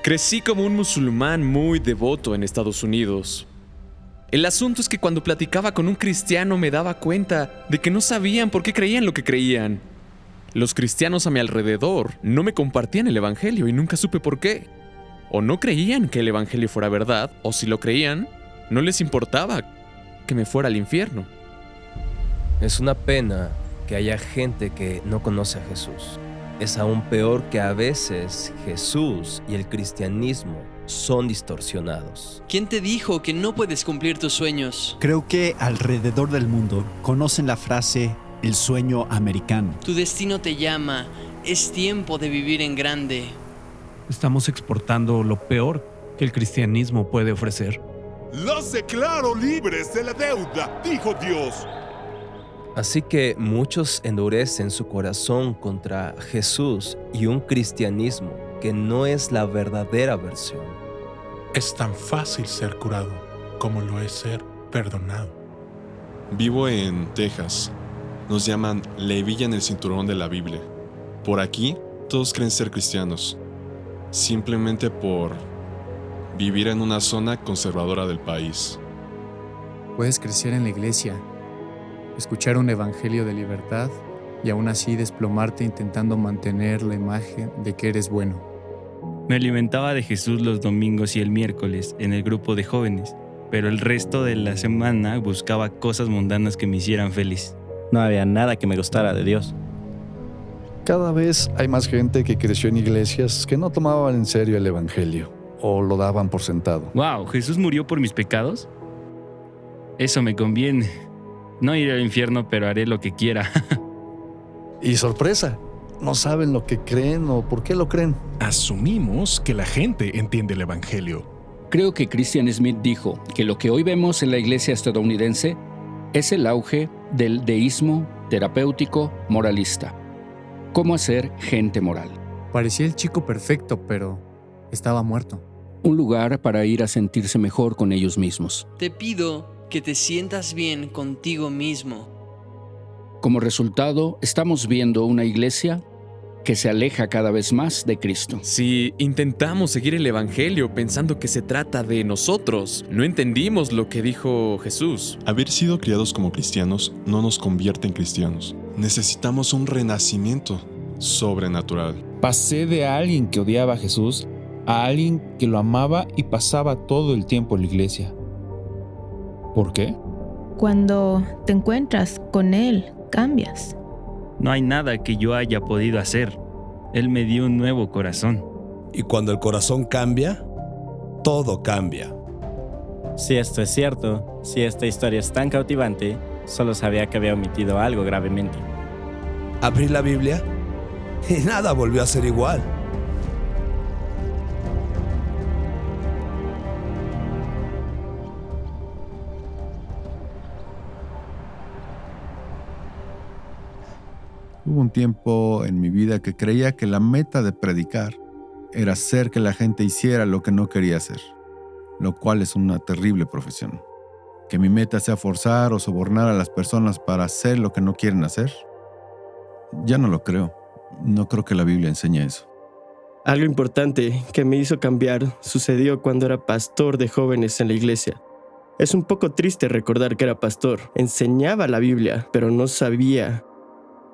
Crecí como un musulmán muy devoto en Estados Unidos. El asunto es que cuando platicaba con un cristiano me daba cuenta de que no sabían por qué creían lo que creían. Los cristianos a mi alrededor no me compartían el evangelio y nunca supe por qué. O no creían que el evangelio fuera verdad, o si lo creían, no les importaba que me fuera al infierno. Es una pena que haya gente que no conoce a Jesús. Es aún peor que a veces Jesús y el cristianismo son distorsionados. ¿Quién te dijo que no puedes cumplir tus sueños? Creo que alrededor del mundo conocen la frase el sueño americano. Tu destino te llama. Es tiempo de vivir en grande. Estamos exportando lo peor que el cristianismo puede ofrecer. Los declaro libres de la deuda, dijo Dios. Así que muchos endurecen su corazón contra Jesús y un cristianismo que no es la verdadera versión. Es tan fácil ser curado como lo es ser perdonado. Vivo en Texas. Nos llaman la hebilla en el cinturón de la Biblia. Por aquí, todos creen ser cristianos, simplemente por vivir en una zona conservadora del país. Puedes crecer en la iglesia, escuchar un evangelio de libertad y aún así desplomarte intentando mantener la imagen de que eres bueno. Me alimentaba de Jesús los domingos y el miércoles en el grupo de jóvenes, pero el resto de la semana buscaba cosas mundanas que me hicieran feliz. No había nada que me gustara de Dios. Cada vez hay más gente que creció en iglesias que no tomaban en serio el evangelio o lo daban por sentado. ¡Wow! ¿Jesús murió por mis pecados? Eso me conviene. No iré al infierno, pero haré lo que quiera. Y sorpresa, no saben lo que creen o por qué lo creen. Asumimos que la gente entiende el evangelio. Creo que Christian Smith dijo que lo que hoy vemos en la iglesia estadounidense es el auge del deísmo terapéutico moralista. ¿Cómo hacer gente moral? Parecía el chico perfecto, pero estaba muerto. Un lugar para ir a sentirse mejor con ellos mismos. Te pido que te sientas bien contigo mismo. Como resultado, estamos viendo una iglesia que se aleja cada vez más de Cristo. Si intentamos seguir el evangelio pensando que se trata de nosotros, no entendimos lo que dijo Jesús. Haber sido criados como cristianos no nos convierte en cristianos. Necesitamos un renacimiento sobrenatural. Pasé de alguien que odiaba a Jesús a alguien que lo amaba y pasaba todo el tiempo en la iglesia. ¿Por qué? Cuando te encuentras con Él, cambias. No hay nada que yo haya podido hacer. Él me dio un nuevo corazón. Y cuando el corazón cambia, todo cambia. Si esto es cierto, si esta historia es tan cautivante, solo sabía que había omitido algo gravemente. Abrí la Biblia y nada volvió a ser igual. Hubo un tiempo en mi vida que creía que la meta de predicar era hacer que la gente hiciera lo que no quería hacer, lo cual es una terrible profesión. Que mi meta sea forzar o sobornar a las personas para hacer lo que no quieren hacer. Ya no lo creo. No creo que la Biblia enseñe eso. Algo importante que me hizo cambiar sucedió cuando era pastor de jóvenes en la iglesia. Es un poco triste recordar que era pastor. Enseñaba la Biblia, pero no sabía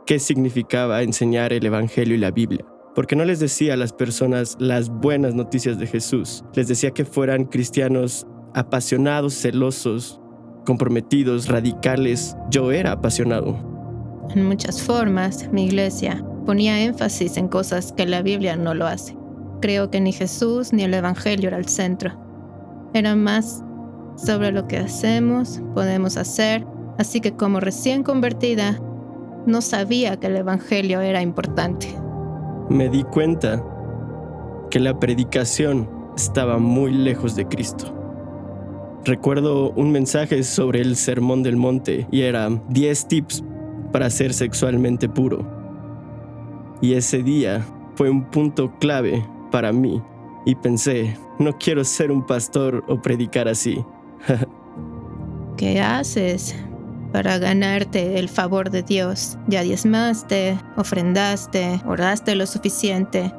qué significaba enseñar el Evangelio y la Biblia. Porque no les decía a las personas las buenas noticias de Jesús. Les decía que fueran cristianos apasionados, celosos, comprometidos, radicales. Yo era apasionado. En muchas formas, mi iglesia ponía énfasis en cosas que la Biblia no lo hace. Creo que ni Jesús ni el Evangelio era el centro. Era más sobre lo que hacemos, podemos hacer. Así que como recién convertida, no sabía que el Evangelio era importante. Me di cuenta que la predicación estaba muy lejos de Cristo. Recuerdo un mensaje sobre el Sermón del Monte y era 10 tips para ser sexualmente puro. Y ese día fue un punto clave para mí y pensé, no quiero ser un pastor o predicar así. ¿Qué haces para ganarte el favor de Dios? Ya diezmaste, ofrendaste, oraste lo suficiente.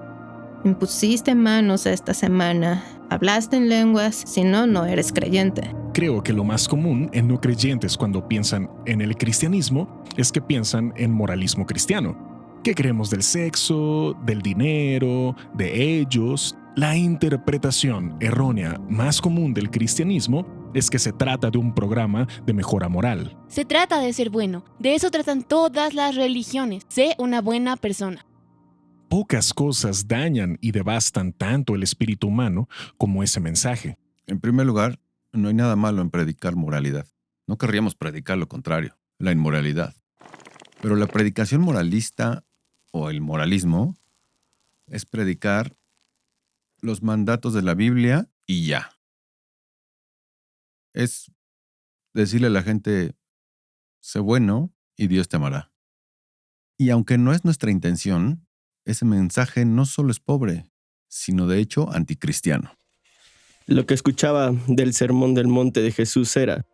Impusiste manos esta semana. Hablaste en lenguas, si no, no eres creyente. Creo que lo más común en no creyentes cuando piensan en el cristianismo es que piensan en moralismo cristiano. ¿Qué creemos del sexo, del dinero, de ellos? La interpretación errónea más común del cristianismo es que se trata de un programa de mejora moral. Se trata de ser bueno. De eso tratan todas las religiones. Sé una buena persona. Pocas cosas dañan y devastan tanto el espíritu humano como ese mensaje. En primer lugar, no hay nada malo en predicar moralidad. No querríamos predicar lo contrario, la inmoralidad. Pero la predicación moralista o el moralismo es predicar los mandatos de la Biblia y ya. Es decirle a la gente, sé bueno y Dios te amará. Y aunque no es nuestra intención, ese mensaje no solo es pobre, sino de hecho anticristiano. Lo que escuchaba del Sermón del Monte de Jesús era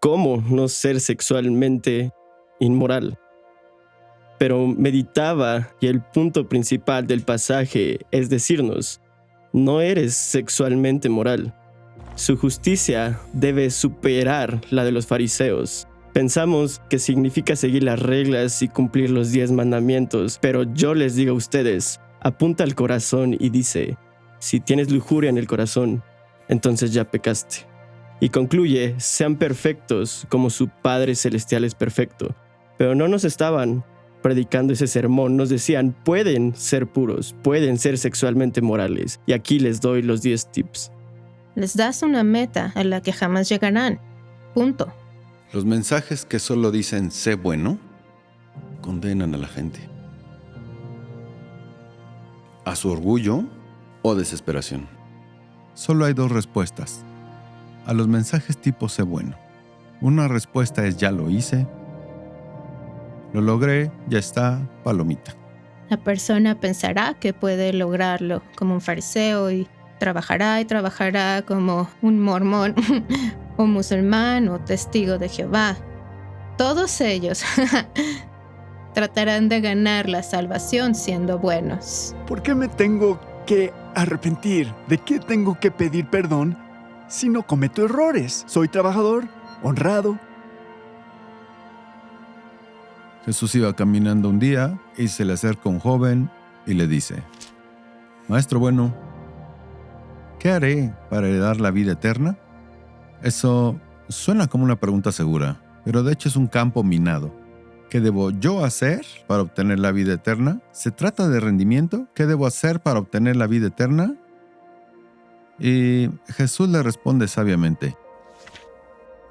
cómo no ser sexualmente inmoral. Pero meditaba y el punto principal del pasaje es decirnos, no eres sexualmente moral. Su justicia debe superar la de los fariseos. Pensamos que significa seguir las reglas y cumplir los 10 mandamientos, pero yo les digo a ustedes, apunta al corazón y dice, si tienes lujuria en el corazón, entonces ya pecaste. Y concluye, sean perfectos como su Padre Celestial es perfecto. Pero no nos estaban predicando ese sermón, nos decían, pueden ser puros, pueden ser sexualmente morales. Y aquí les doy los 10 tips. Les das una meta a la que jamás llegarán. Punto. Los mensajes que solo dicen sé bueno, condenan a la gente. A su orgullo o desesperación. Solo hay 2 respuestas. A los mensajes tipo sé bueno. Una respuesta es ya lo hice, lo logré, ya está, palomita. La persona pensará que puede lograrlo como un fariseo y trabajará como un mormón o musulmán o testigo de Jehová. Todos ellos tratarán de ganar la salvación siendo buenos. ¿Por qué me tengo que arrepentir? ¿De qué tengo que pedir perdón si no cometo errores? Soy trabajador, honrado. Jesús iba caminando un día y se le acerca un joven y le dice, Maestro bueno, ¿qué haré para heredar la vida eterna? Eso suena como una pregunta segura, pero de hecho es un campo minado. ¿Qué debo yo hacer para obtener la vida eterna? ¿Se trata de rendimiento? ¿Qué debo hacer para obtener la vida eterna? Y Jesús le responde sabiamente,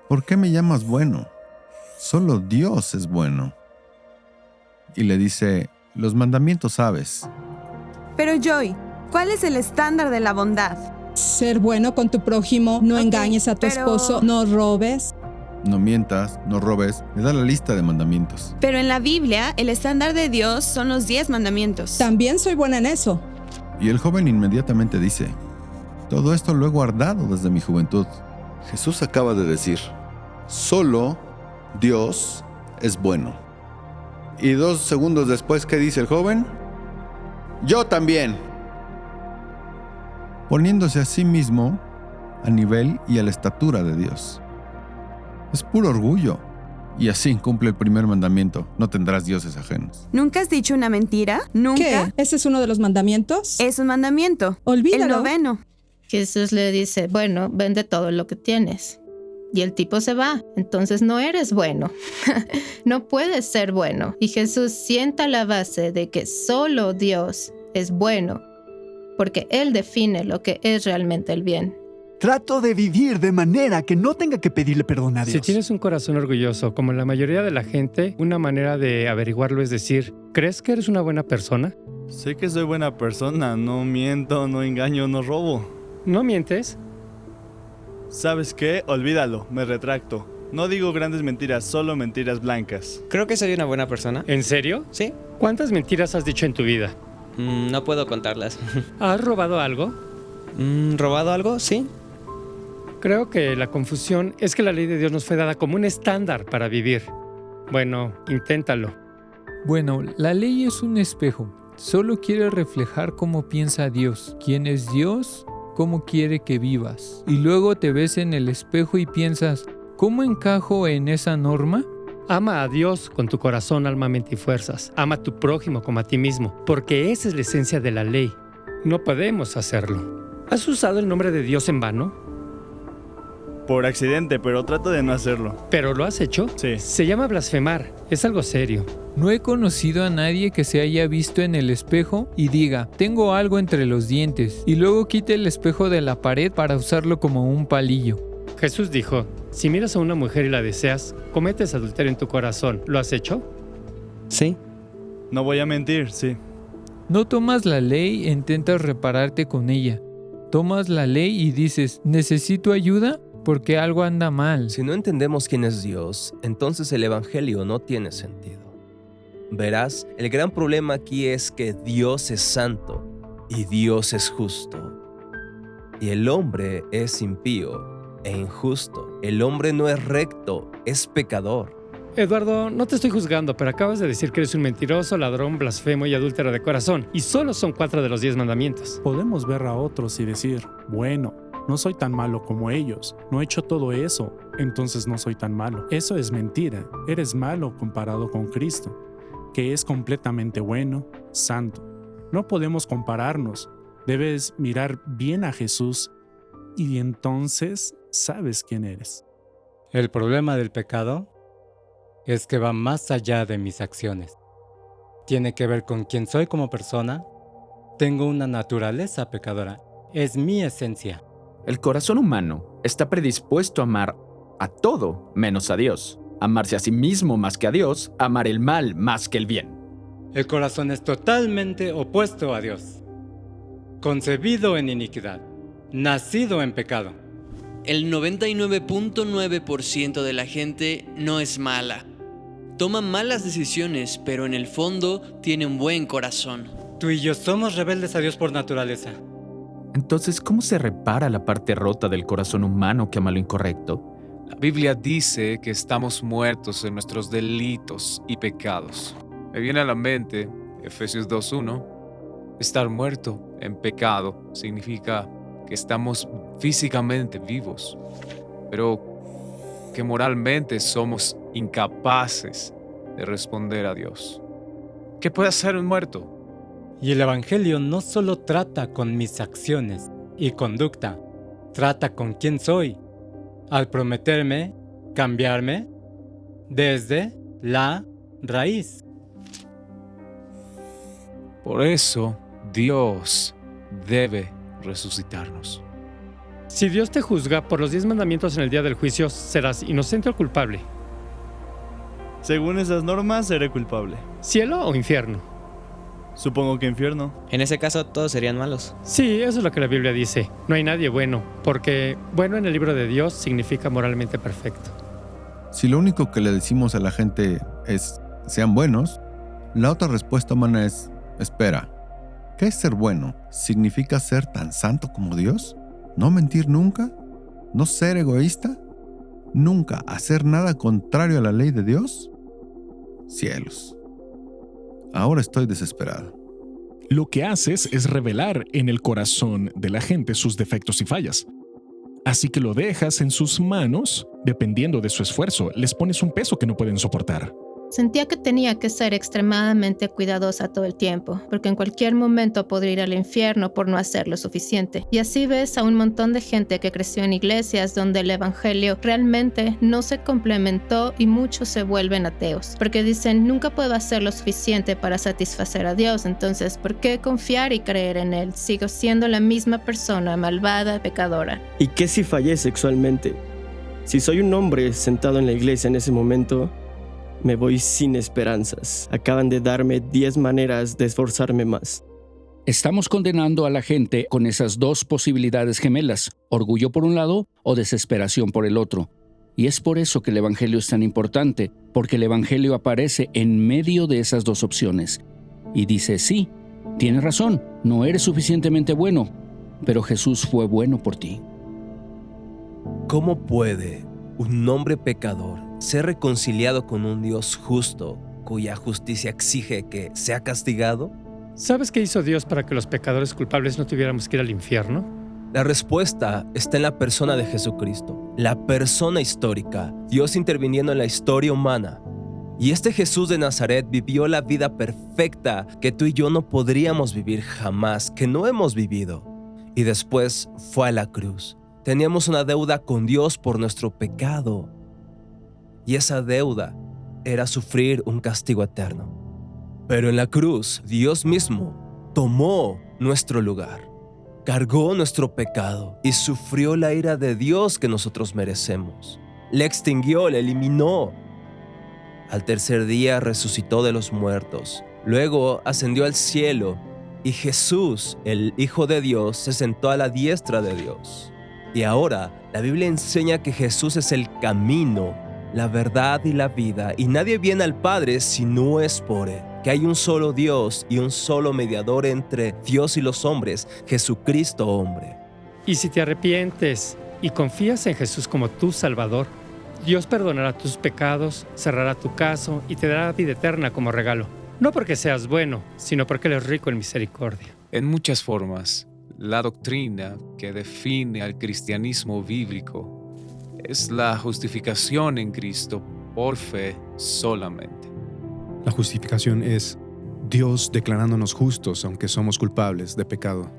¿por qué me llamas bueno? Solo Dios es bueno. Y le dice, los mandamientos sabes. Pero Joy, ¿cuál es el estándar de la bondad? Ser bueno con tu prójimo, no engañes a tu esposo, no robes. No mientas, no robes, le da la lista de mandamientos. Pero en la Biblia, el estándar de Dios son los 10 mandamientos. También soy buena en eso. Y el joven inmediatamente dice, todo esto lo he guardado desde mi juventud. Jesús acaba de decir, solo Dios es bueno. Y 2 segundos después, ¿qué dice el joven? Yo también. Poniéndose a sí mismo a nivel y a la estatura de Dios. Es puro orgullo. Y así incumple el primer mandamiento. No tendrás dioses ajenos. ¿Nunca has dicho una mentira? ¿Nunca? ¿Qué? ¿Ese es uno de los mandamientos? Es un mandamiento. Olvídalo. El 9. Jesús le dice, bueno, vende todo lo que tienes. Y el tipo se va. Entonces no eres bueno. No puedes ser bueno. Y Jesús sienta la base de que solo Dios es bueno, porque Él define lo que es realmente el bien. Trato de vivir de manera que no tenga que pedirle perdón a Dios. Si tienes un corazón orgulloso, como la mayoría de la gente, una manera de averiguarlo es decir, ¿crees que eres una buena persona? Sé que soy buena persona, no miento, no engaño, no robo. ¿No mientes? ¿Sabes qué? Olvídalo, me retracto. No digo grandes mentiras, solo mentiras blancas. Creo que soy una buena persona. ¿En serio? Sí. ¿Cuántas mentiras has dicho en tu vida? No puedo contarlas. ¿Has robado algo? ¿Robado algo? Sí. Creo que la confusión es que la ley de Dios nos fue dada como un estándar para vivir. Bueno, inténtalo. Bueno, la ley es un espejo. Solo quiere reflejar cómo piensa Dios, quién es Dios, cómo quiere que vivas. Y luego te ves en el espejo y piensas, ¿cómo encajo en esa norma? Ama a Dios con tu corazón, alma, mente y fuerzas. Ama a tu prójimo como a ti mismo, porque esa es la esencia de la ley. No podemos hacerlo. ¿Has usado el nombre de Dios en vano? Por accidente, pero trato de no hacerlo. ¿Pero lo has hecho? Sí. Se llama blasfemar. Es algo serio. No he conocido a nadie que se haya visto en el espejo y diga, tengo algo entre los dientes, y luego quite el espejo de la pared para usarlo como un palillo. Jesús dijo, si miras a una mujer y la deseas, cometes adulterio en tu corazón. ¿Lo has hecho? Sí. No voy a mentir, sí. No tomas la ley e intentas repararte con ella. Tomas la ley y dices, ¿necesito ayuda? Porque algo anda mal. Si no entendemos quién es Dios, entonces el Evangelio no tiene sentido. Verás, el gran problema aquí es que Dios es santo y Dios es justo. Y el hombre es impío e injusto. El hombre no es recto, es pecador. Eduardo, no te estoy juzgando, pero acabas de decir que eres un mentiroso, ladrón, blasfemo y adúltero de corazón. Y solo son 4 de los 10 mandamientos. Podemos ver a otros y decir, bueno, no soy tan malo como ellos. No he hecho todo eso, entonces no soy tan malo. Eso es mentira. Eres malo comparado con Cristo, que es completamente bueno, santo. No podemos compararnos. Debes mirar bien a Jesús y entonces sabes quién eres. El problema del pecado es que va más allá de mis acciones. Tiene que ver con quién soy como persona. Tengo una naturaleza pecadora. Es mi esencia. El corazón humano está predispuesto a amar a todo menos a Dios. Amarse a sí mismo más que a Dios, amar el mal más que el bien. El corazón es totalmente opuesto a Dios. Concebido en iniquidad, nacido en pecado. El 99.9% de la gente no es mala. Toma malas decisiones, pero en el fondo tiene un buen corazón. Tú y yo somos rebeldes a Dios por naturaleza. Entonces, ¿cómo se repara la parte rota del corazón humano que ama lo incorrecto? La Biblia dice que estamos muertos en nuestros delitos y pecados. Me viene a la mente Efesios 2:1. Estar muerto en pecado significa que estamos físicamente vivos, pero que moralmente somos incapaces de responder a Dios. ¿Qué puede hacer un muerto? Y el Evangelio no solo trata con mis acciones y conducta, trata con quién soy, al prometerme cambiarme desde la raíz. Por eso, Dios debe resucitarnos. Si Dios te juzga por los 10 mandamientos en el día del juicio, serás inocente o culpable. Según esas normas, seré culpable. ¿Cielo o infierno? Supongo que infierno. En ese caso, todos serían malos. Sí, eso es lo que la Biblia dice. No hay nadie bueno, porque bueno en el libro de Dios significa moralmente perfecto. Si lo único que le decimos a la gente es sean buenos, la otra respuesta humana es espera. ¿Qué es ser bueno? ¿Significa ser tan santo como Dios? ¿No mentir nunca? ¿No ser egoísta? ¿Nunca hacer nada contrario a la ley de Dios? Cielos. Ahora estoy desesperado. Lo que haces es revelar en el corazón de la gente sus defectos y fallas. Así que lo dejas en sus manos, dependiendo de su esfuerzo, les pones un peso que no pueden soportar. Sentía que tenía que ser extremadamente cuidadosa todo el tiempo, porque en cualquier momento podría ir al infierno por no hacer lo suficiente. Y así ves a un montón de gente que creció en iglesias donde el evangelio realmente no se complementó y muchos se vuelven ateos, porque dicen, nunca puedo hacer lo suficiente para satisfacer a Dios, entonces, ¿por qué confiar y creer en Él? Sigo siendo la misma persona, malvada, pecadora. ¿Y qué si fallé sexualmente? Si soy un hombre sentado en la iglesia en ese momento, me voy sin esperanzas. Acaban de darme 10 maneras de esforzarme más. Estamos condenando a la gente con esas dos posibilidades gemelas, orgullo por un lado o desesperación por el otro. Y es por eso que el Evangelio es tan importante, porque el Evangelio aparece en medio de esas dos opciones. Y dice, sí, tienes razón, no eres suficientemente bueno, pero Jesús fue bueno por ti. ¿Cómo puede un hombre pecador ser reconciliado con un Dios justo, cuya justicia exige que sea castigado? ¿Sabes qué hizo Dios para que los pecadores culpables no tuviéramos que ir al infierno? La respuesta está en la persona de Jesucristo, la persona histórica, Dios interviniendo en la historia humana. Y este Jesús de Nazaret vivió la vida perfecta que tú y yo no podríamos vivir jamás, que no hemos vivido. Y después fue a la cruz. Teníamos una deuda con Dios por nuestro pecado. Y esa deuda era sufrir un castigo eterno. Pero en la cruz, Dios mismo tomó nuestro lugar, cargó nuestro pecado y sufrió la ira de Dios que nosotros merecemos. Le extinguió, le eliminó. Al tercer día resucitó de los muertos. Luego ascendió al cielo y Jesús, el Hijo de Dios, se sentó a la diestra de Dios. Y ahora la Biblia enseña que Jesús es el camino, la verdad y la vida, y nadie viene al Padre si no es por Él. Que hay un solo Dios y un solo mediador entre Dios y los hombres, Jesucristo hombre. Y si te arrepientes y confías en Jesús como tu Salvador, Dios perdonará tus pecados, cerrará tu caso y te dará vida eterna como regalo. No porque seas bueno, sino porque Él es rico en misericordia. En muchas formas, la doctrina que define al cristianismo bíblico es la justificación en Cristo por fe solamente. La justificación es Dios declarándonos justos aunque somos culpables de pecado.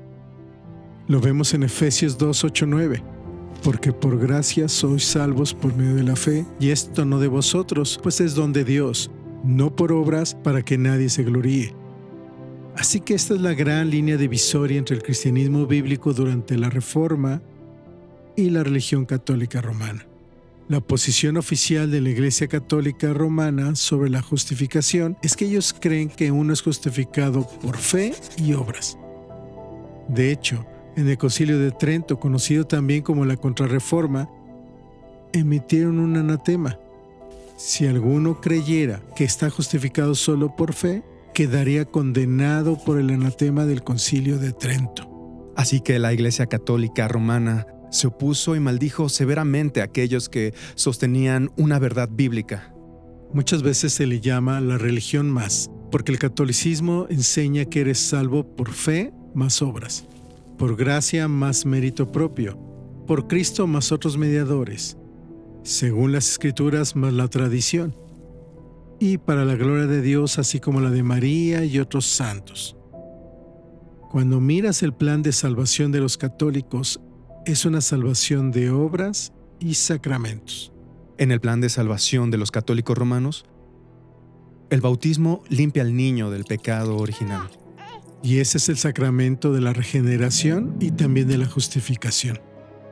Lo vemos en Efesios 2, 8, 9. Porque por gracia sois salvos por medio de la fe, y esto no de vosotros, pues es don de Dios, no por obras para que nadie se gloríe. Así que esta es la gran línea divisoria entre el cristianismo bíblico durante la Reforma y la religión católica romana. La posición oficial de la Iglesia Católica Romana sobre la justificación es que ellos creen que uno es justificado por fe y obras. De hecho, en el Concilio de Trento, conocido también como la Contrarreforma, emitieron un anatema. Si alguno creyera que está justificado solo por fe, quedaría condenado por el anatema del Concilio de Trento. Así que la Iglesia Católica Romana se opuso y maldijo severamente a aquellos que sostenían una verdad bíblica. Muchas veces se le llama la religión más, porque el catolicismo enseña que eres salvo por fe más obras, por gracia más mérito propio, por Cristo más otros mediadores, según las Escrituras más la tradición, y para la gloria de Dios así como la de María y otros santos. Cuando miras el plan de salvación de los católicos, es una salvación de obras y sacramentos. En el plan de salvación de los católicos romanos, el bautismo limpia al niño del pecado original. Y ese es el sacramento de la regeneración y también de la justificación.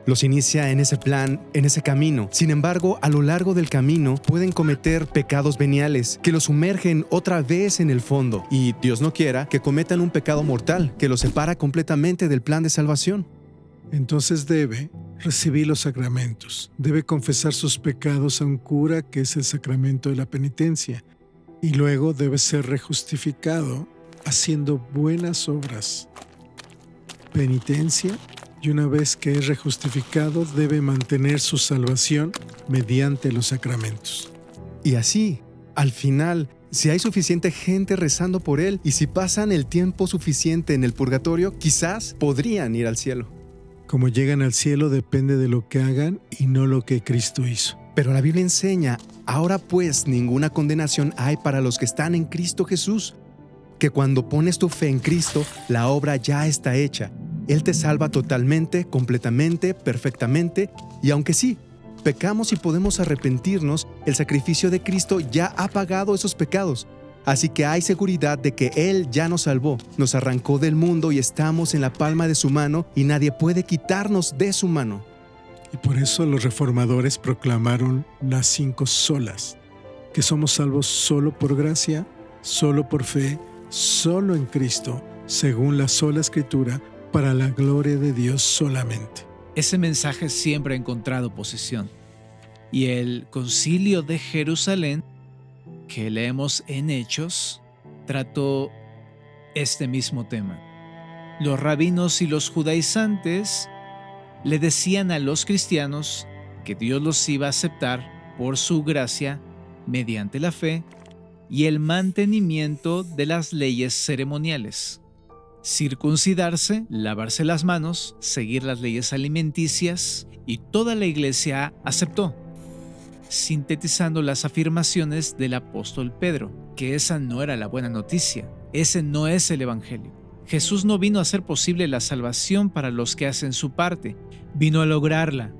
Los inicia en ese plan, en ese camino. Sin embargo, a lo largo del camino pueden cometer pecados veniales que los sumergen otra vez en el fondo. Y Dios no quiera que cometan un pecado mortal que los separa completamente del plan de salvación. Entonces debe recibir los sacramentos. Debe confesar sus pecados a un cura, que es el sacramento de la penitencia. Y luego debe ser rejustificado haciendo buenas obras. Penitencia. Y una vez que es rejustificado, debe mantener su salvación mediante los sacramentos. Y así, al final, si hay suficiente gente rezando por él y si pasan el tiempo suficiente en el purgatorio, quizás podrían ir al cielo. Como llegan al cielo depende de lo que hagan y no lo que Cristo hizo. Pero la Biblia enseña, ahora pues ninguna condenación hay para los que están en Cristo Jesús, que cuando pones tu fe en Cristo, la obra ya está hecha. Él te salva totalmente, completamente, perfectamente, y aunque sí, pecamos y podemos arrepentirnos, el sacrificio de Cristo ya ha pagado esos pecados. Así que hay seguridad de que Él ya nos salvó, nos arrancó del mundo y estamos en la palma de su mano y nadie puede quitarnos de su mano. Y por eso los reformadores proclamaron las 5 solas, que somos salvos solo por gracia, solo por fe, solo en Cristo, según la sola Escritura, para la gloria de Dios solamente. Ese mensaje siempre ha encontrado oposición. Y el Concilio de Jerusalén, que leemos en Hechos, trató este mismo tema. Los rabinos y los judaizantes le decían a los cristianos que Dios los iba a aceptar por su gracia mediante la fe y el mantenimiento de las leyes ceremoniales. Circuncidarse, lavarse las manos, seguir las leyes alimenticias, y toda la iglesia aceptó, sintetizando las afirmaciones del apóstol Pedro, que esa no era la buena noticia, ese no es el Evangelio. Jesús no vino a hacer posible la salvación para los que hacen su parte, vino a lograrla,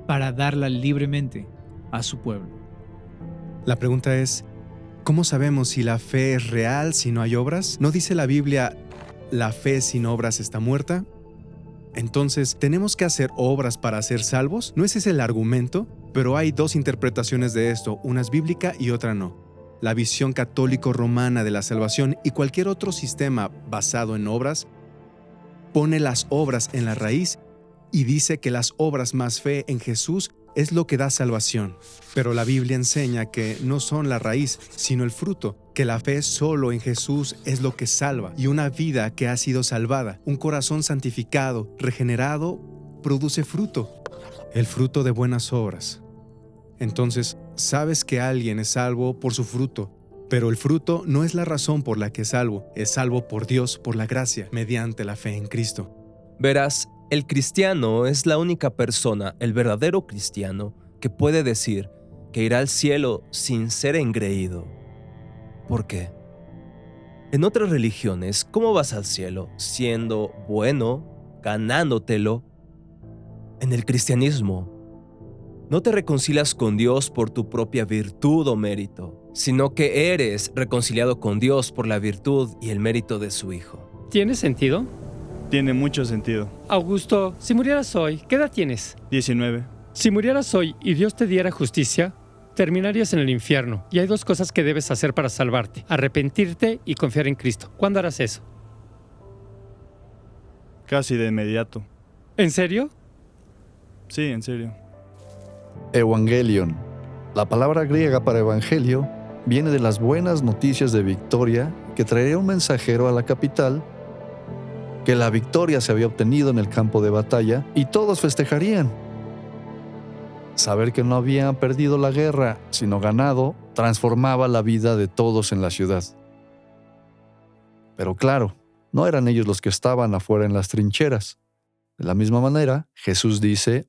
para darla libremente a su pueblo. La pregunta es, ¿cómo sabemos si la fe es real si no hay obras? ¿No dice la Biblia, la fe sin obras está muerta? Entonces, ¿tenemos que hacer obras para ser salvos? ¿No ese es el argumento? Pero hay dos interpretaciones de esto, una es bíblica y otra no. La visión católico-romana de la salvación y cualquier otro sistema basado en obras pone las obras en la raíz y dice que las obras más fe en Jesús es lo que da salvación. Pero la Biblia enseña que no son la raíz, sino el fruto, que la fe solo en Jesús es lo que salva, y una vida que ha sido salvada, un corazón santificado, regenerado, produce fruto, el fruto de buenas obras. Entonces, sabes que alguien es salvo por su fruto, pero el fruto no es la razón por la que es salvo por Dios, por la gracia, mediante la fe en Cristo. Verás, el cristiano es la única persona, el verdadero cristiano, que puede decir que irá al cielo sin ser engreído. ¿Por qué? En otras religiones, ¿cómo vas al cielo? Siendo bueno, ganándotelo. En el cristianismo, no te reconcilias con Dios por tu propia virtud o mérito, sino que eres reconciliado con Dios por la virtud y el mérito de su Hijo. ¿Tiene sentido? Tiene mucho sentido. Augusto, si murieras hoy, ¿qué edad tienes? 19. Si murieras hoy y Dios te diera justicia, terminarías en el infierno. Y hay dos cosas que debes hacer para salvarte: arrepentirte y confiar en Cristo. ¿Cuándo harás eso? Casi de inmediato. ¿En serio? Sí, en serio. Evangelion. La palabra griega para evangelio viene de las buenas noticias de victoria que traería un mensajero a la capital, que la victoria se había obtenido en el campo de batalla y todos festejarían. Saber que no habían perdido la guerra, sino ganado, transformaba la vida de todos en la ciudad. Pero claro, no eran ellos los que estaban afuera en las trincheras. De la misma manera, Jesús dice: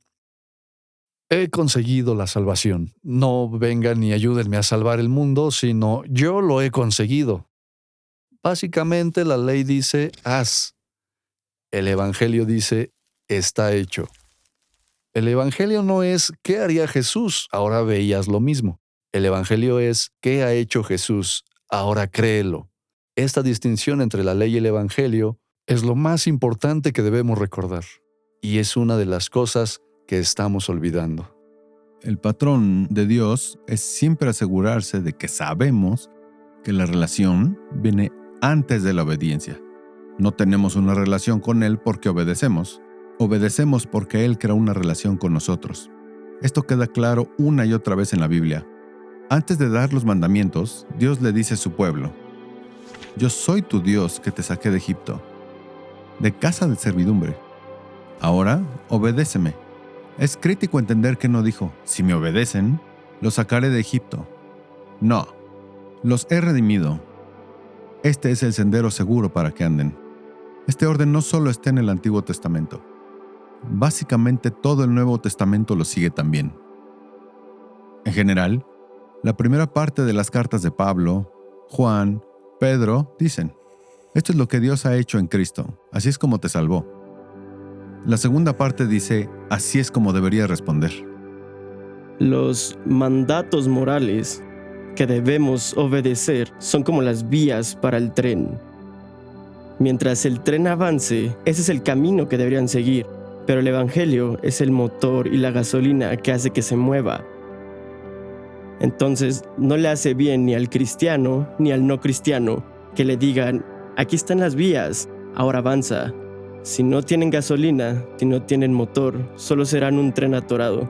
he conseguido la salvación. No vengan ni ayúdenme a salvar el mundo, sino yo lo he conseguido. Básicamente la ley dice, haz. El Evangelio dice, está hecho. El Evangelio no es, ¿qué haría Jesús? Ahora veías lo mismo. El Evangelio es, ¿qué ha hecho Jesús? Ahora créelo. Esta distinción entre la ley y el Evangelio es lo más importante que debemos recordar. Y es una de las cosas que estamos olvidando. El patrón de Dios es siempre asegurarse de que sabemos que la relación viene antes de la obediencia. No tenemos una relación con Él porque obedecemos. Obedecemos porque Él crea una relación con nosotros. Esto queda claro una y otra vez en la Biblia. Antes de dar los mandamientos, Dios le dice a su pueblo: yo soy tu Dios que te saqué de Egipto, de casa de servidumbre. Ahora, obedéceme. Es crítico entender que no dijo, si me obedecen, los sacaré de Egipto. No, los he redimido. Este es el sendero seguro para que anden. Este orden no solo está en el Antiguo Testamento. Básicamente todo el Nuevo Testamento lo sigue también. En general, la primera parte de las cartas de Pablo, Juan, Pedro dicen: esto es lo que Dios ha hecho en Cristo, así es como te salvó. La segunda parte dice: así es como deberías responder. Los mandatos morales que debemos obedecer son como las vías para el tren. Mientras el tren avance, ese es el camino que deberían seguir, pero el Evangelio es el motor y la gasolina que hace que se mueva. Entonces, no le hace bien ni al cristiano ni al no cristiano que le digan: aquí están las vías, ahora avanza. Si no tienen gasolina, si no tienen motor, solo serán un tren atorado.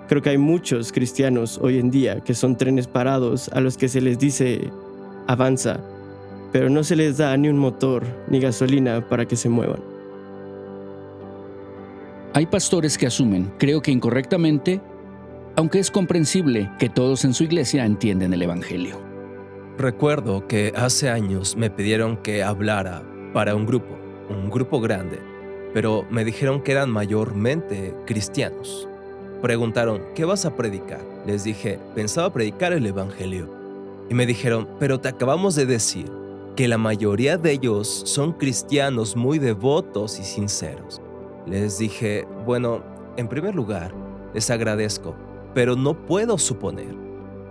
Creo que hay muchos cristianos hoy en día que son trenes parados a los que se les dice avanza, pero no se les da ni un motor ni gasolina para que se muevan. Hay pastores que asumen, creo que incorrectamente, aunque es comprensible, que todos en su iglesia entienden el Evangelio. Recuerdo que hace años me pidieron que hablara para un grupo grande, pero me dijeron que eran mayormente cristianos. Preguntaron, ¿qué vas a predicar? Les dije, pensaba predicar el Evangelio. Y me dijeron, pero te acabamos de decir que la mayoría de ellos son cristianos muy devotos y sinceros. Les dije, bueno, en primer lugar, les agradezco, pero no puedo suponer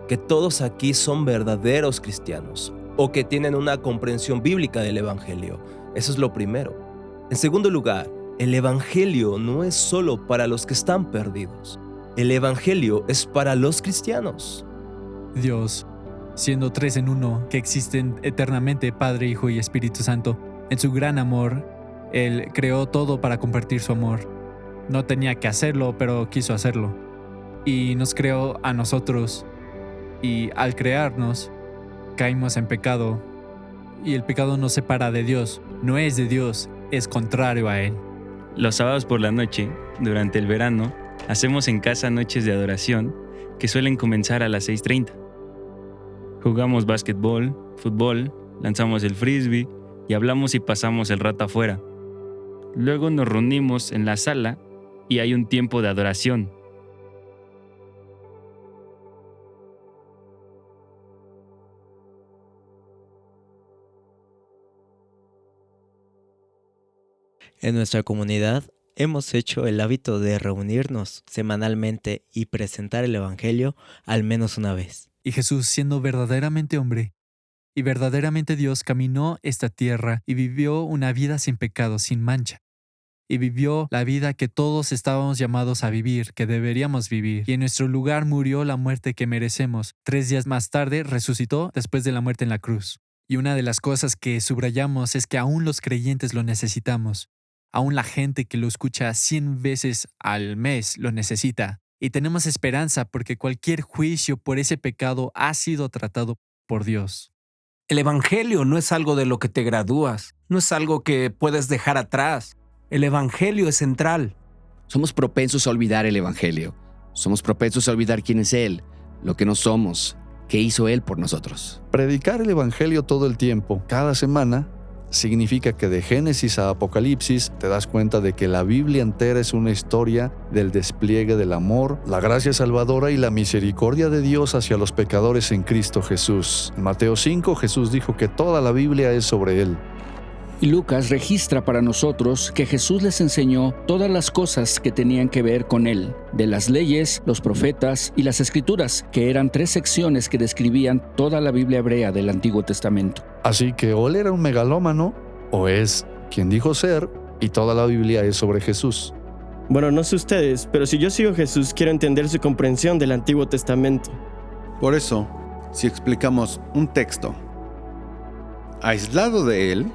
que todos aquí son verdaderos cristianos o que tienen una comprensión bíblica del Evangelio. Eso es lo primero. En segundo lugar, el Evangelio no es solo para los que están perdidos. El Evangelio es para los cristianos. Dios, siendo tres en uno, que existen eternamente Padre, Hijo y Espíritu Santo, en su gran amor, Él creó todo para compartir su amor. No tenía que hacerlo, pero quiso hacerlo. Y nos creó a nosotros. Y al crearnos, caímos en pecado. Y el pecado nos separa de Dios. No es de Dios, es contrario a Él. Los sábados por la noche, durante el verano, hacemos en casa noches de adoración que suelen comenzar a las 6:30. Jugamos básquetbol, fútbol, lanzamos el frisbee y hablamos y pasamos el rato afuera. Luego nos reunimos en la sala y hay un tiempo de adoración. En nuestra comunidad hemos hecho el hábito de reunirnos semanalmente y presentar el Evangelio al menos una vez. Y Jesús, siendo verdaderamente hombre y verdaderamente Dios, caminó esta tierra y vivió una vida sin pecado, sin mancha. Y vivió la vida que todos estábamos llamados a vivir, que deberíamos vivir. Y en nuestro lugar murió la muerte que merecemos. 3 días más tarde resucitó después de la muerte en la cruz. Y una de las cosas que subrayamos es que aún los creyentes lo necesitamos. Aún la gente que lo escucha 100 veces al mes lo necesita. Y tenemos esperanza porque cualquier juicio por ese pecado ha sido tratado por Dios. El Evangelio no es algo de lo que te gradúas, no es algo que puedes dejar atrás. El Evangelio es central. Somos propensos a olvidar el Evangelio. Somos propensos a olvidar quién es Él, lo que no somos, qué hizo Él por nosotros. Predicar el Evangelio todo el tiempo, cada semana, significa que de Génesis a Apocalipsis te das cuenta de que la Biblia entera es una historia del despliegue del amor, la gracia salvadora y la misericordia de Dios hacia los pecadores en Cristo Jesús. En Mateo 5, Jesús dijo que toda la Biblia es sobre Él. Y Lucas registra para nosotros que Jesús les enseñó todas las cosas que tenían que ver con Él, de las leyes, los profetas y las Escrituras, que eran 3 secciones que describían toda la Biblia hebrea del Antiguo Testamento. Así que o él era un megalómano, o es quien dijo ser, y toda la Biblia es sobre Jesús. Bueno, no sé ustedes, pero si yo sigo a Jesús, quiero entender su comprensión del Antiguo Testamento. Por eso, si explicamos un texto aislado de él,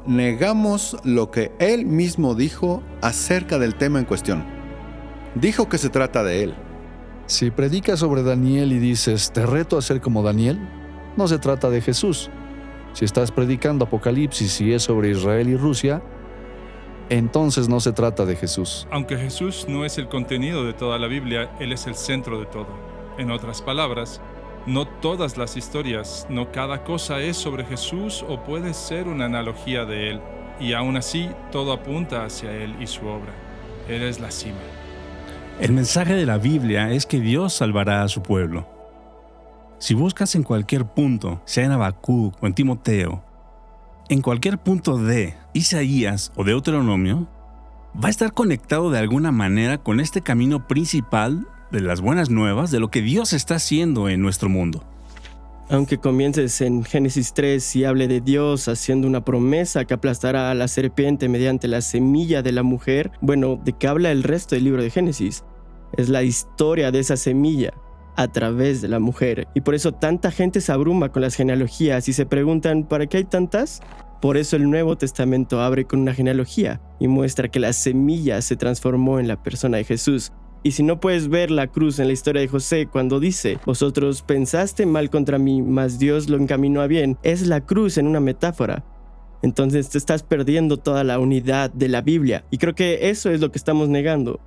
negamos lo que él mismo dijo acerca del tema en cuestión. Dijo que se trata de él. Si predicas sobre Daniel y dices, te reto a ser como Daniel, no se trata de Jesús. Si estás predicando Apocalipsis y es sobre Israel y Rusia, entonces no se trata de Jesús. Aunque Jesús no es el contenido de toda la Biblia, Él es el centro de todo. En otras palabras, no todas las historias, no cada cosa es sobre Jesús o puede ser una analogía de Él. Y aún así, todo apunta hacia Él y su obra. Él es la cima. El mensaje de la Biblia es que Dios salvará a su pueblo. Si buscas en cualquier punto, sea en Habacuc o en Timoteo, en cualquier punto de Isaías o Deuteronomio, va a estar conectado de alguna manera con este camino principal de las buenas nuevas de lo que Dios está haciendo en nuestro mundo. Aunque comiences en Génesis 3 y hable de Dios haciendo una promesa que aplastará a la serpiente mediante la semilla de la mujer, bueno, ¿de qué habla el resto del libro de Génesis? Es la historia de esa semilla a través de la mujer. Y por eso tanta gente se abruma con las genealogías y se preguntan, ¿para qué hay tantas? Por eso el Nuevo Testamento abre con una genealogía y muestra que la semilla se transformó en la persona de Jesús. Y si no puedes ver la cruz en la historia de José cuando dice, vosotros pensaste mal contra mí, mas Dios lo encaminó a bien, es la cruz en una metáfora. Entonces te estás perdiendo toda la unidad de la Biblia. Y creo que eso es lo que estamos negando.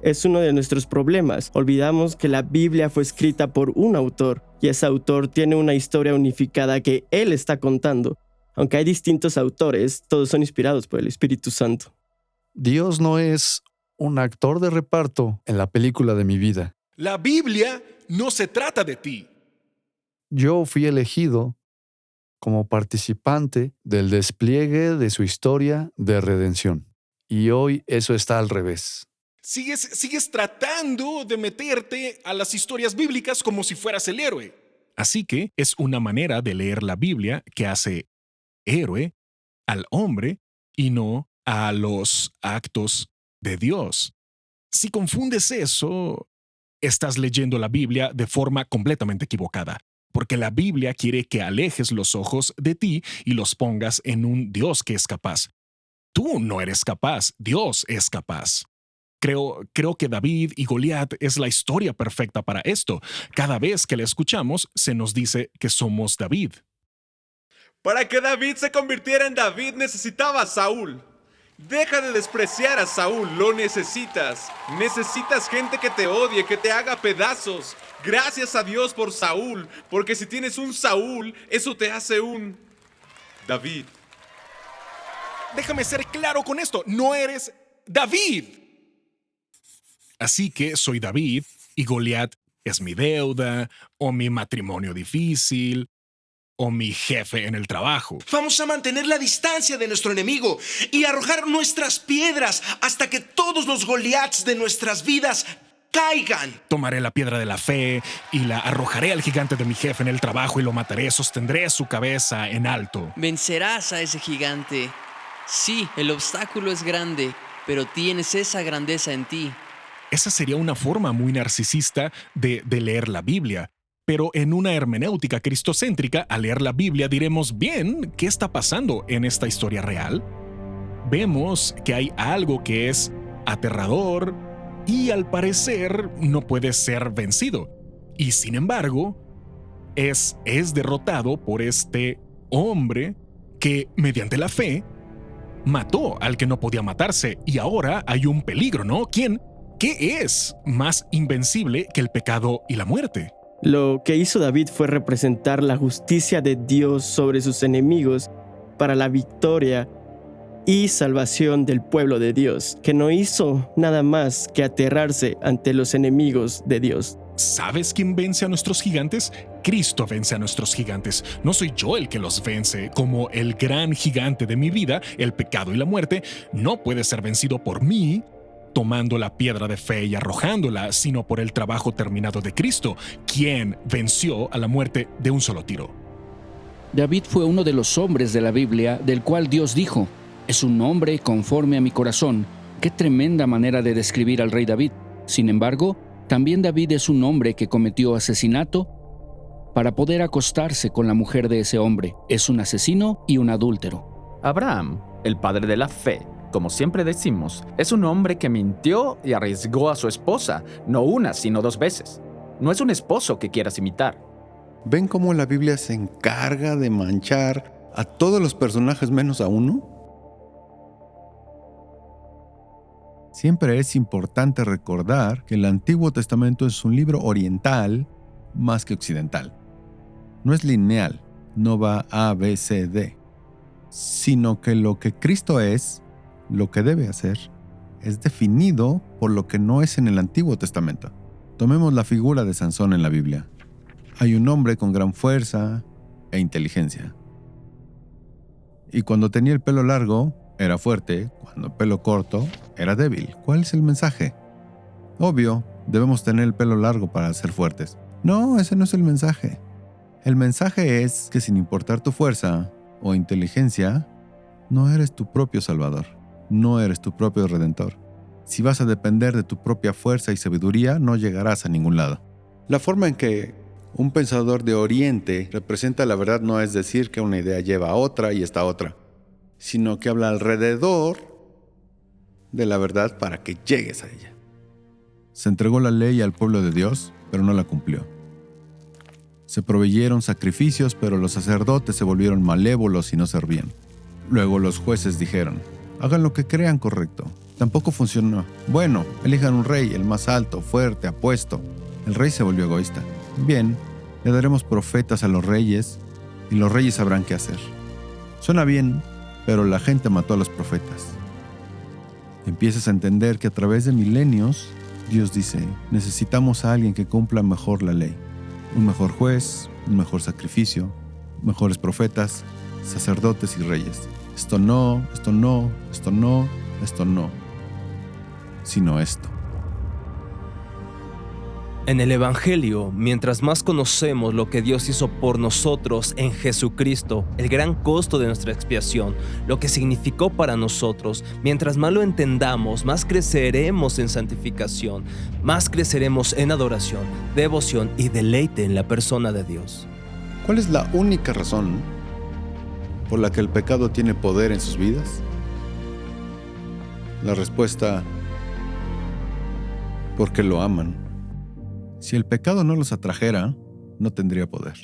es uno de nuestros problemas. Olvidamos que la Biblia fue escrita por un autor y ese autor tiene una historia unificada que él está contando. Aunque hay distintos autores, todos son inspirados por el Espíritu Santo. Dios no es un actor de reparto en la película de mi vida. La Biblia no se trata de ti. Yo fui elegido como participante del despliegue de su historia de redención. Y hoy eso está al revés. Sigues tratando de meterte a las historias bíblicas como si fueras el héroe. Así que es una manera de leer la Biblia que hace héroe al hombre y no a los actos de Dios. Si confundes eso, estás leyendo la Biblia de forma completamente equivocada, porque la Biblia quiere que alejes los ojos de ti y los pongas en un Dios que es capaz. Tú no eres capaz, Dios es capaz. Creo que David y Goliat es la historia perfecta para esto. Cada vez que la escuchamos, se nos dice que somos David. Para que David se convirtiera en David necesitaba a Saúl. Deja de despreciar a Saúl, lo necesitas. Necesitas gente que te odie, que te haga pedazos. Gracias a Dios por Saúl, porque si tienes un Saúl, eso te hace un David. Déjame ser claro con esto, no eres David. Así que soy David y Goliat es mi deuda, o mi matrimonio difícil, o mi jefe en el trabajo. Vamos a mantener la distancia de nuestro enemigo y arrojar nuestras piedras hasta que todos los Goliats de nuestras vidas caigan. Tomaré la piedra de la fe y la arrojaré al gigante de mi jefe en el trabajo y lo mataré, sostendré su cabeza en alto. Vencerás a ese gigante. Sí, el obstáculo es grande, pero tienes esa grandeza en ti. Esa sería una forma muy narcisista de leer la Biblia. Pero en una hermenéutica cristocéntrica, al leer la Biblia diremos, bien, ¿qué está pasando en esta historia real? Vemos que hay algo que es aterrador y al parecer no puede ser vencido. Y sin embargo, es derrotado por este hombre que, mediante la fe, mató al que no podía matarse. Y ahora hay un peligro, ¿no? ¿Quién? ¿Qué es más invencible que el pecado y la muerte? Lo que hizo David fue representar la justicia de Dios sobre sus enemigos para la victoria y salvación del pueblo de Dios, que no hizo nada más que aterrarse ante los enemigos de Dios. ¿Sabes quién vence a nuestros gigantes? Cristo vence a nuestros gigantes. No soy yo el que los vence. Como el gran gigante de mi vida, el pecado y la muerte, no puede ser vencido por mí, tomando la piedra de fe y arrojándola, sino por el trabajo terminado de Cristo, quien venció a la muerte de un solo tiro. David fue uno de los hombres de la Biblia del cual Dios dijo, es un hombre conforme a mi corazón. Qué tremenda manera de describir al rey David. Sin embargo, también David es un hombre que cometió asesinato para poder acostarse con la mujer de ese hombre. Es un asesino y un adúltero. Abraham, el padre de la fe, como siempre decimos, es un hombre que mintió y arriesgó a su esposa, no una, sino 2 veces. No es un esposo que quieras imitar. ¿Ven cómo la Biblia se encarga de manchar a todos los personajes menos a uno? Siempre es importante recordar que el Antiguo Testamento es un libro oriental más que occidental. No es lineal, no va A, B, C, D, sino que lo que Cristo es, lo que debe hacer, es definido por lo que no es en el Antiguo Testamento. Tomemos la figura de Sansón en la Biblia. Hay un hombre con gran fuerza e inteligencia. Y cuando tenía el pelo largo, era fuerte. Cuando el pelo corto, era débil. ¿Cuál es el mensaje? Obvio, debemos tener el pelo largo para ser fuertes. No, ese no es el mensaje. El mensaje es que sin importar tu fuerza o inteligencia, no eres tu propio Salvador. No eres tu propio Redentor. Si vas a depender de tu propia fuerza y sabiduría, no llegarás a ningún lado. La forma en que un pensador de Oriente representa la verdad no es decir que una idea lleva a otra y esta otra, sino que habla alrededor de la verdad para que llegues a ella. Se entregó la ley al pueblo de Dios, pero no la cumplió. Se proveyeron sacrificios, pero los sacerdotes se volvieron malévolos y no servían. Luego los jueces dijeron, hagan lo que crean correcto. Tampoco funcionó. Bueno, elijan un rey, el más alto, fuerte, apuesto. El rey se volvió egoísta. Bien, le daremos profetas a los reyes y los reyes sabrán qué hacer. Suena bien, pero la gente mató a los profetas. Empiezas a entender que a través de milenios, Dios dice, necesitamos a alguien que cumpla mejor la ley. Un mejor juez, un mejor sacrificio, mejores profetas, sacerdotes y reyes. Esto no, esto no, esto no, esto no, sino esto. En el Evangelio, mientras más conocemos lo que Dios hizo por nosotros en Jesucristo, el gran costo de nuestra expiación, lo que significó para nosotros, mientras más lo entendamos, más creceremos en santificación, más creceremos en adoración, devoción y deleite en la persona de Dios. ¿Cuál es la única razón por la que el pecado tiene poder en sus vidas? La respuesta, porque lo aman. Si el pecado no los atrajera, no tendría poder.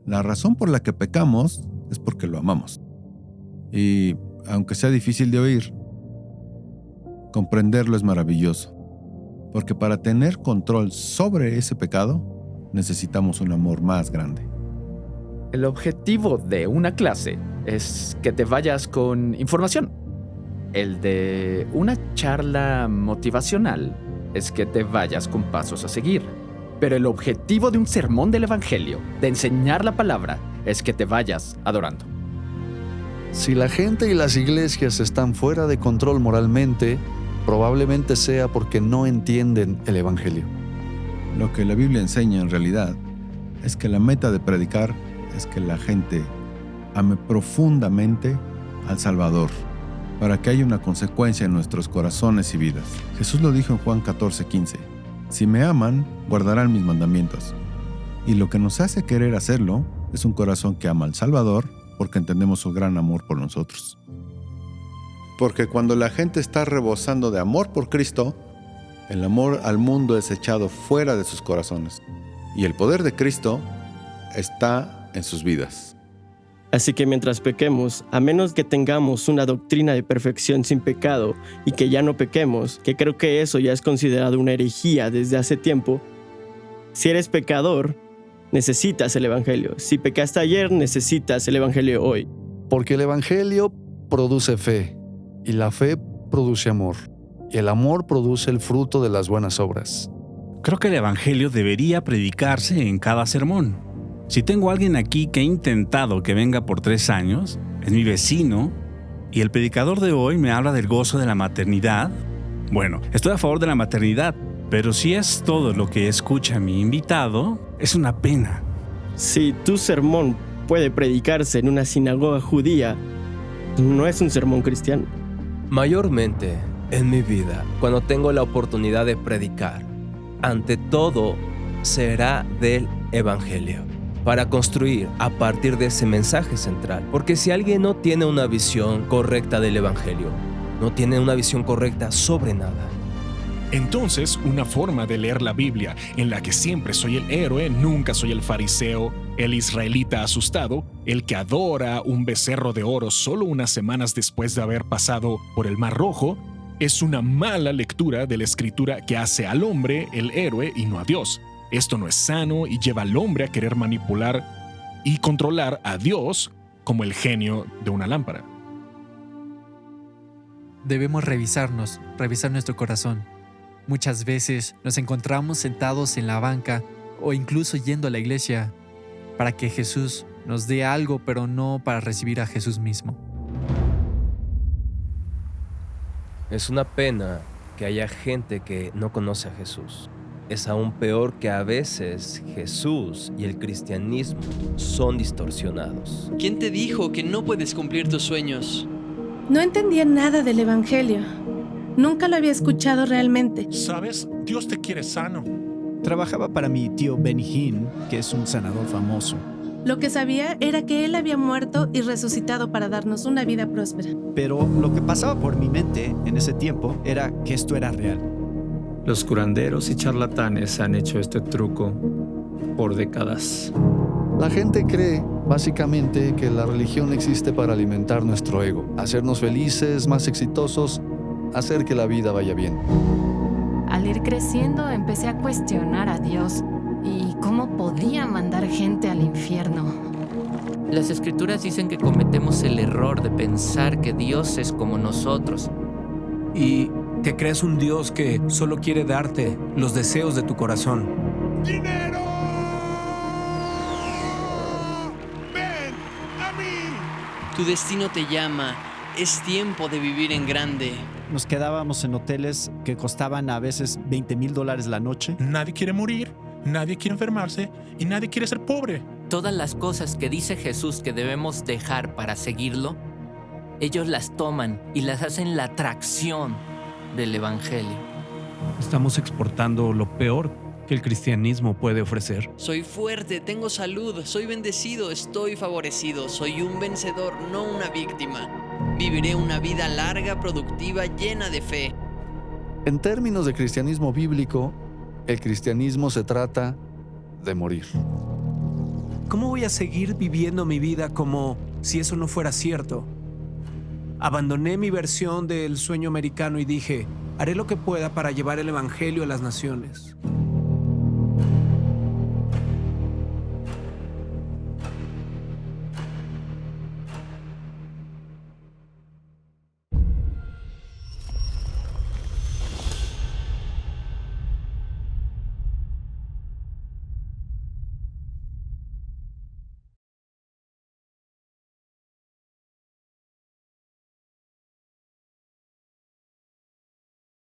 La razón por la que pecamos es porque lo amamos. Y, aunque sea difícil de oír, comprenderlo es maravilloso. Porque para tener control sobre ese pecado, necesitamos un amor más grande. El objetivo de una clase es que te vayas con información. El de una charla motivacional es que te vayas con pasos a seguir. Pero el objetivo de un sermón del Evangelio, de enseñar la palabra, es que te vayas adorando. Si la gente y las iglesias están fuera de control moralmente, probablemente sea porque no entienden el Evangelio. Lo que la Biblia enseña en realidad es que la meta de predicar es que la gente ame profundamente al Salvador, para que haya una consecuencia en nuestros corazones y vidas. Jesús lo dijo en Juan 14:15. Si me aman, guardarán mis mandamientos. Y lo que nos hace querer hacerlo es un corazón que ama al Salvador porque entendemos su gran amor por nosotros. Porque cuando la gente está rebosando de amor por Cristo, el amor al mundo es echado fuera de sus corazones. Y el poder de Cristo está en sus vidas. Así que mientras pequemos, a menos que tengamos una doctrina de perfección sin pecado y que ya no pequemos, que creo que eso ya es considerado una herejía desde hace tiempo, si eres pecador, necesitas el Evangelio. Si pecaste ayer, necesitas el Evangelio hoy. Porque el Evangelio produce fe, y la fe produce amor, y el amor produce el fruto de las buenas obras. Creo que el Evangelio debería predicarse en cada sermón. Si tengo a alguien aquí que ha intentado que venga por 3 años, es mi vecino, y el predicador de hoy me habla del gozo de la maternidad, bueno, estoy a favor de la maternidad, pero si es todo lo que escucha mi invitado, es una pena. Si tu sermón puede predicarse en una sinagoga judía, no es un sermón cristiano. Mayormente, en mi vida, cuando tengo la oportunidad de predicar, ante todo será del Evangelio, para construir a partir de ese mensaje central. Porque si alguien no tiene una visión correcta del Evangelio, no tiene una visión correcta sobre nada. Entonces, una forma de leer la Biblia en la que siempre soy el héroe, nunca soy el fariseo, el israelita asustado, el que adora un becerro de oro solo unas semanas después de haber pasado por el Mar Rojo, es una mala lectura de la Escritura que hace al hombre el héroe y no a Dios. Esto no es sano y lleva al hombre a querer manipular y controlar a Dios como el genio de una lámpara. Debemos revisar nuestro corazón. Muchas veces nos encontramos sentados en la banca o incluso yendo a la iglesia para que Jesús nos dé algo, pero no para recibir a Jesús mismo. Es una pena que haya gente que no conoce a Jesús. Es aún peor que a veces Jesús y el cristianismo son distorsionados. ¿Quién te dijo que no puedes cumplir tus sueños? No entendía nada del Evangelio. Nunca lo había escuchado realmente. ¿Sabes? Dios te quiere sano. Trabajaba para mi tío Benny Hinn, que es un sanador famoso. Lo que sabía era que él había muerto y resucitado para darnos una vida próspera. Pero lo que pasaba por mi mente en ese tiempo era que esto era real. Los curanderos y charlatanes han hecho este truco por décadas. La gente cree, básicamente, que la religión existe para alimentar nuestro ego, hacernos felices, más exitosos hacer que la vida vaya bien. Al ir creciendo empecé a cuestionar a Dios y cómo podía mandar gente al infierno. Las escrituras dicen que cometemos el error de pensar que Dios es como nosotros. Y que crees un Dios que solo quiere darte los deseos de tu corazón. ¡Dinero! ¡Ven a mí! Tu destino te llama. Es tiempo de vivir en grande. Nos quedábamos en hoteles que costaban a veces $20,000 la noche. Nadie quiere morir, nadie quiere enfermarse y nadie quiere ser pobre. Todas las cosas que dice Jesús que debemos dejar para seguirlo, ellos las toman y las hacen la atracción del Evangelio. Estamos exportando lo peor que el cristianismo puede ofrecer. Soy fuerte, tengo salud, soy bendecido, estoy favorecido, soy un vencedor, no una víctima. Viviré una vida larga, productiva, llena de fe. En términos de cristianismo bíblico, el cristianismo se trata de morir. ¿Cómo voy a seguir viviendo mi vida como si eso no fuera cierto? Abandoné mi versión del sueño americano y dije, haré lo que pueda para llevar el Evangelio a las naciones.